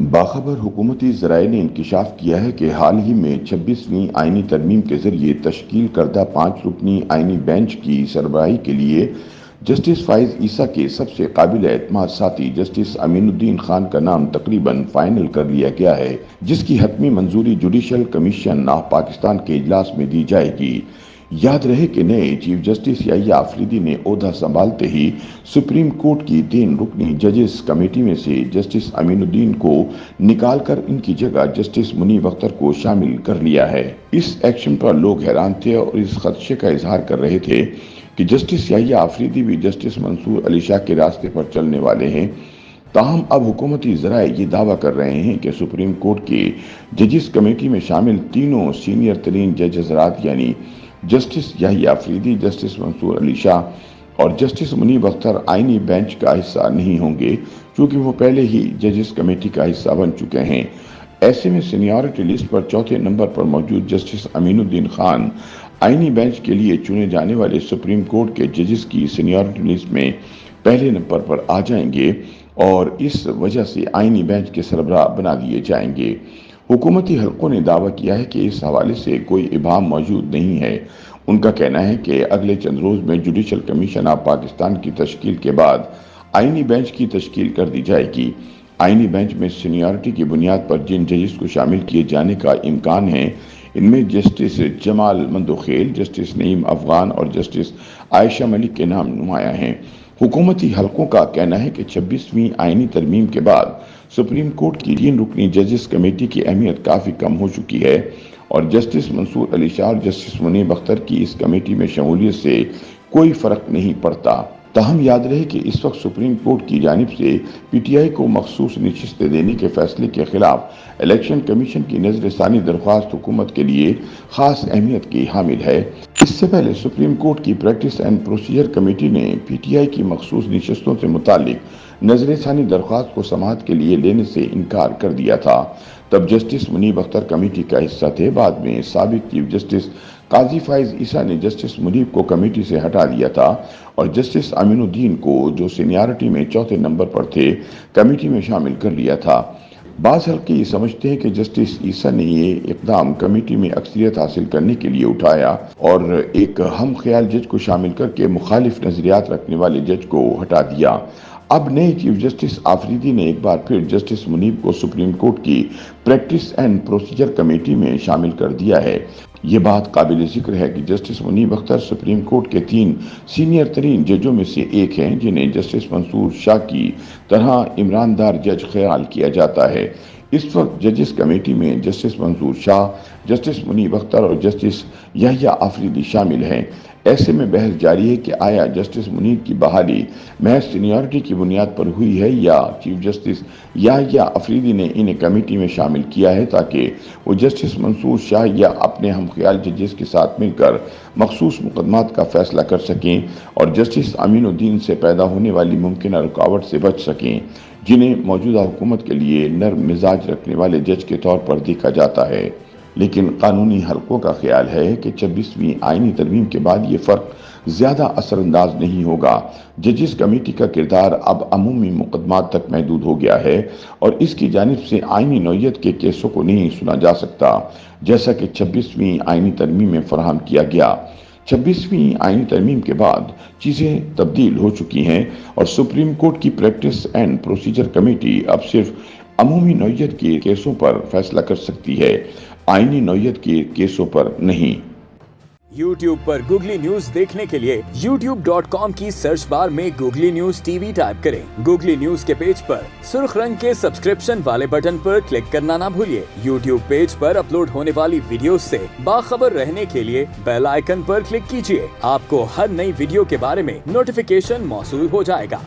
باخبر حکومتی ذرائع نے انکشاف کیا ہے کہ حال ہی میں 26ویں آئینی ترمیم کے ذریعے تشکیل کردہ 5 رکنی آئینی بینچ کی سربراہی کے لیے جسٹس فائز عیسیٰ کے سب سے قابل اعتماد ساتھی جسٹس امین الدین خان کا نام تقریباً فائنل کر لیا گیا ہے، جس کی حتمی منظوری جوڈیشل کمیشن آف پاکستان کے اجلاس میں دی جائے گی۔ یاد رہے کہ نئے چیف جسٹس یحییٰ آفریدی نے عہدہ سنبھالتے ہی سپریم کورٹ کی 3 رکنی ججز کمیٹی میں سے جسٹس امین الدین کو نکال کر ان کی جگہ جسٹس منیب اختر کو شامل کر لیا ہے۔ اس ایکشن پر لوگ حیران تھے اور اس خدشے کا اظہار کر رہے تھے کہ جسٹس یحییٰ آفریدی بھی جسٹس منصور علی شاہ کے راستے پر چلنے والے ہیں۔ تاہم اب حکومتی ذرائع یہ دعویٰ کر رہے ہیں کہ سپریم کورٹ کی ججز کمیٹی میں شامل تینوں سینئر ترین جج حضرات یعنی جسٹس یحییٰ آفریدی، جسٹس منصور علی شاہ اور جسٹس منیب اختر آئینی بینچ کا حصہ نہیں ہوں گے، چونکہ وہ پہلے ہی ججز کمیٹی کا حصہ بن چکے ہیں۔ ایسے میں سینیورٹی لسٹ پر چوتھے نمبر پر موجود جسٹس امین الدین خان آئینی بینچ کے لیے چنے جانے والے سپریم کورٹ کے ججز کی سینیورٹی لسٹ میں پہلے نمبر پر آ جائیں گے اور اس وجہ سے آئینی بینچ کے سربراہ بنا دیے جائیں گے۔ حکومتی حلقوں نے دعویٰ کیا ہے کہ اس حوالے سے کوئی ابہام موجود نہیں ہے۔ ان کا کہنا ہے کہ اگلے چند روز میں جوڈیشل کمیشن آف پاکستان کی تشکیل کے بعد آئینی بینچ کی تشکیل کر دی جائے گی۔ آئینی بینچ میں سینیورٹی کی بنیاد پر جن ججز کو شامل کیے جانے کا امکان ہے، ان میں جسٹس جمال مندوخیل، جسٹس نعیم افغان اور جسٹس عائشہ ملک کے نام نمایاں ہیں۔ حکومتی حلقوں کا کہنا ہے کہ 26ویں آئینی ترمیم کے بعد سپریم کورٹ کی 3 رکنی ججز کمیٹی کی اہمیت کافی کم ہو چکی ہے اور جسٹس منصور علی شاہ اور جسٹس منیب اختر کی اس کمیٹی میں شمولیت سے کوئی فرق نہیں پڑتا۔ تاہم یاد رہے کہ اس وقت سپریم کورٹ کی جانب سے پی ٹی آئی کو مخصوص نشستیں دینے کے فیصلے کے خلاف الیکشن کمیشن کی نظر ثانی درخواست حکومت کے لیے خاص اہمیت کی حامل ہے۔ اس سے پہلے سپریم کورٹ کی پریکٹس اینڈ پروسیجر کمیٹی نے پی ٹی آئی کی مخصوص نشستوں سے متعلق نظر ثانی درخواست کو سماعت کے لیے لینے سے انکار کر دیا تھا۔ تب جسٹس منیب اختر کمیٹی کا حصہ تھے۔ بعد میں سابق چیف جسٹس قاضی فائز عیسیٰ نے جسٹس منیب کو کمیٹی سے ہٹا دیا تھا اور جسٹس امین الدین کو، جو سینیارٹی میں چوتھے نمبر پر تھے، کمیٹی میں شامل کر لیا تھا۔ بعض حلقے یہ سمجھتے ہیں کہ جسٹس عیسیٰ نے یہ اقدام کمیٹی میں اکثریت حاصل کرنے کے لیے اٹھایا اور ایک ہم خیال جج کو شامل کر کے مخالف نظریات رکھنے والے جج کو ہٹا دیا۔ اب نئے چیف جسٹس آفریدی نے ایک بار پھر جسٹس منیب کو سپریم کورٹ کی پریکٹس اینڈ پروسیجر کمیٹی میں شامل کر دیا ہے۔ یہ بات قابل ذکر ہے کہ جسٹس منیب اختر سپریم کورٹ کے 3 سینئر ترین ججوں میں سے ایک ہیں، جنہیں جسٹس منصور شاہ کی طرح عمراندار جج خیال کیا جاتا ہے۔ اس وقت ججز کمیٹی میں جسٹس منصور شاہ، جسٹس منیب اختر اور جسٹس یحییٰ آفریدی شامل ہیں۔ ایسے میں بحث جاری ہے کہ آیا جسٹس منیب کی بحالی محض سینیورٹی کی بنیاد پر ہوئی ہے یا چیف جسٹس یحییٰ آفریدی نے انہیں کمیٹی میں شامل کیا ہے تاکہ وہ جسٹس منصور شاہ یا اپنے ہم خیال ججز کے ساتھ مل کر مخصوص مقدمات کا فیصلہ کر سکیں اور جسٹس امین الدین سے پیدا ہونے والی ممکنہ رکاوٹ سے بچ سکیں، جنہیں موجودہ حکومت کے لیے نرم مزاج رکھنے والے جج کے طور پر دیکھا جاتا ہے۔ لیکن قانونی حلقوں کا خیال ہے کہ 26ویں آئینی ترمیم کے بعد یہ فرق زیادہ اثر انداز نہیں ہوگا۔ ججز کمیٹی کا کردار اب عمومی مقدمات تک محدود ہو گیا ہے اور اس کی جانب سے آئینی نوعیت کے کیسوں کو نہیں سنا جا سکتا، جیسا کہ 26ویں آئینی ترمیم میں فراہم کیا گیا۔ 26ویں آئینی ترمیم کے بعد چیزیں تبدیل ہو چکی ہیں اور سپریم کورٹ کی پریکٹس اینڈ پروسیجر کمیٹی اب صرف عمومی نوعیت کے کیسوں پر فیصلہ کر سکتی ہے، آئینی نوعیت کے کیسوں پر نہیں۔ یوٹیوب پر گوگلی نیوز دیکھنے کے لیے youtube.com کی سرچ بار میں googly news T V type کریں۔ گوگلی نیوز کے پیج پر سرخ رنگ کے سبسکرپشن والے بٹن پر کلک کرنا نہ بھولیے۔ یوٹیوب پیج پر اپلوڈ ہونے والی ویڈیوز سے باخبر رہنے کے لیے بیل آئیکن پر کلک کیجیے۔ آپ کو ہر نئی ویڈیو کے بارے میں نوٹیفیکیشن موصول ہو جائے گا۔